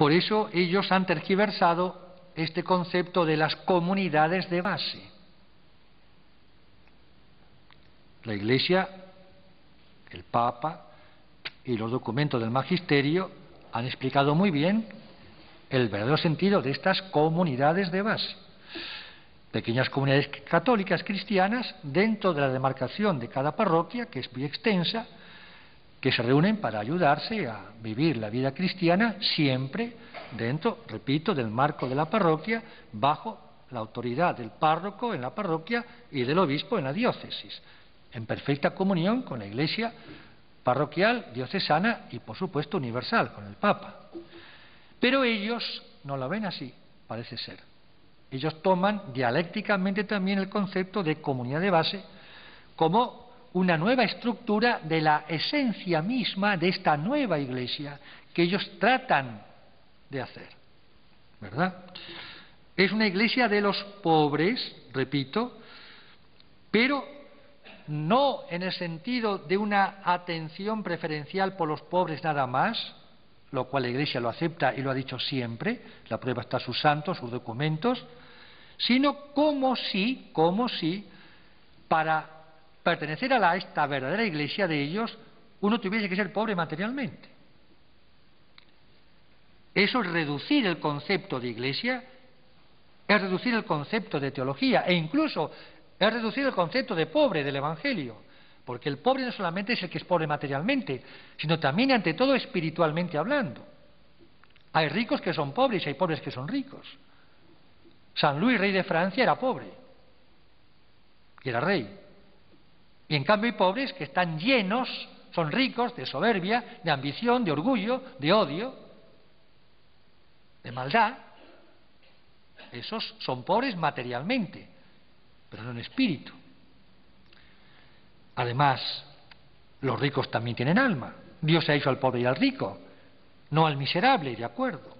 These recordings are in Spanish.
Por eso ellos han tergiversado este concepto de las comunidades de base. La Iglesia, el Papa y los documentos del Magisterio han explicado muy bien el verdadero sentido de estas comunidades de base. Pequeñas comunidades católicas cristianas dentro de la demarcación de cada parroquia, que es muy extensa, que se reúnen para ayudarse a vivir la vida cristiana siempre dentro, repito, del marco de la parroquia, bajo la autoridad del párroco en la parroquia y del obispo en la diócesis, en perfecta comunión con la Iglesia parroquial, diocesana y, por supuesto, universal, con el Papa. Pero ellos no lo ven así, parece ser. Ellos toman dialécticamente también el concepto de comunidad de base como una nueva estructura de la esencia misma de esta nueva Iglesia que ellos tratan de hacer, ¿verdad? Es una Iglesia de los pobres, repito, pero no en el sentido de una atención preferencial por los pobres nada más, lo cual la Iglesia lo acepta y lo ha dicho siempre, la prueba está sus santos, sus documentos, sino como si para pertenecer a esta verdadera Iglesia de ellos, uno tuviese que ser pobre materialmente. Eso es reducir el concepto de Iglesia, es reducir el concepto de teología, e incluso es reducir el concepto de pobre del Evangelio, porque el pobre no solamente es el que es pobre materialmente, sino también, ante todo, espiritualmente hablando. Hay ricos que son pobres y hay pobres que son ricos. San Luis, rey de Francia, era pobre, y era rey. Y en cambio hay pobres que están llenos, son ricos de soberbia, de ambición, de orgullo, de odio, de maldad. Esos son pobres materialmente, pero no en espíritu. Además, los ricos también tienen alma. Dios ha hecho al pobre y al rico, no al miserable, de acuerdo.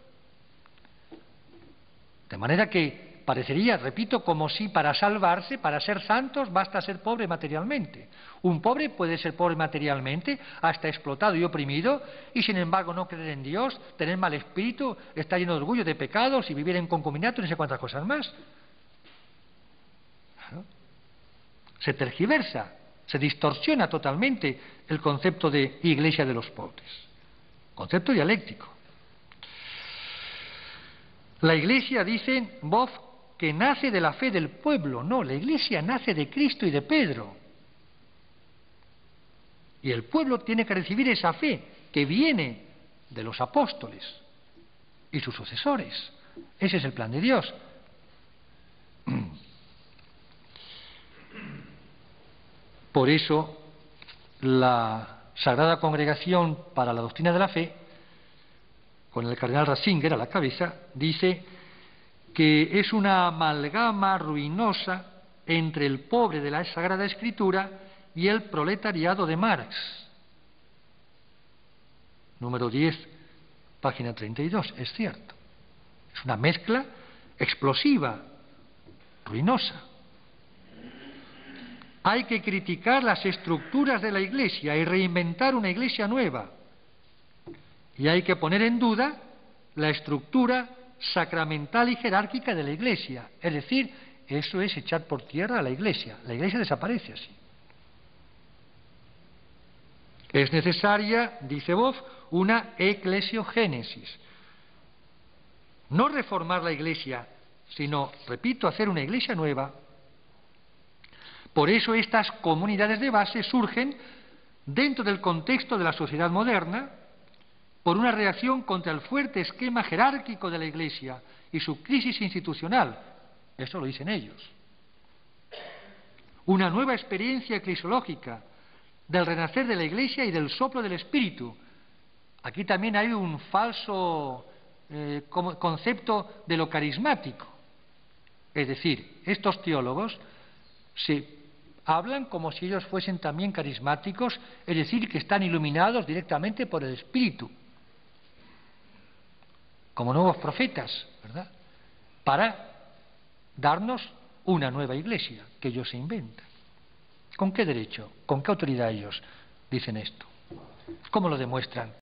De manera que parecería, repito, como si para salvarse, para ser santos, basta ser pobre materialmente. Un pobre puede ser pobre materialmente, hasta explotado y oprimido, y sin embargo no creer en Dios, tener mal espíritu, estar lleno de orgullo, de pecados y vivir en concubinato y no sé cuántas cosas más. ¿No? Se tergiversa, se distorsiona totalmente el concepto de Iglesia de los pobres. Concepto dialéctico. La Iglesia, dicen Boff, que nace de la fe del pueblo. No, la Iglesia nace de Cristo y de Pedro. Y el pueblo tiene que recibir esa fe que viene de los apóstoles y sus sucesores. Ese es el plan de Dios. Por eso, la Sagrada Congregación para la Doctrina de la Fe, con el cardenal Ratzinger a la cabeza, dice que es una amalgama ruinosa entre el pobre de la Sagrada Escritura y el proletariado de Marx. Número 10, página 32, es cierto. Es una mezcla explosiva, ruinosa. Hay que criticar las estructuras de la Iglesia y reinventar una Iglesia nueva. Y hay que poner en duda la estructura sacramental y jerárquica de la Iglesia. Es decir, eso es echar por tierra a la Iglesia. La Iglesia desaparece así. Es necesaria, dice Boff, una eclesiogénesis. No reformar la Iglesia, sino, repito, hacer una Iglesia nueva. Por eso estas comunidades de base surgen dentro del contexto de la sociedad moderna, por una reacción contra el fuerte esquema jerárquico de la Iglesia y su crisis institucional. Eso lo dicen ellos. Una nueva experiencia eclesiológica del renacer de la Iglesia y del soplo del Espíritu. Aquí también hay un falso concepto de lo carismático. Es decir, estos teólogos se hablan como si ellos fuesen también carismáticos, es decir, que están iluminados directamente por el Espíritu, como nuevos profetas, ¿verdad?, para darnos una nueva Iglesia que ellos se inventan. ¿Con qué derecho? ¿Con qué autoridad ellos dicen esto? ¿Cómo lo demuestran?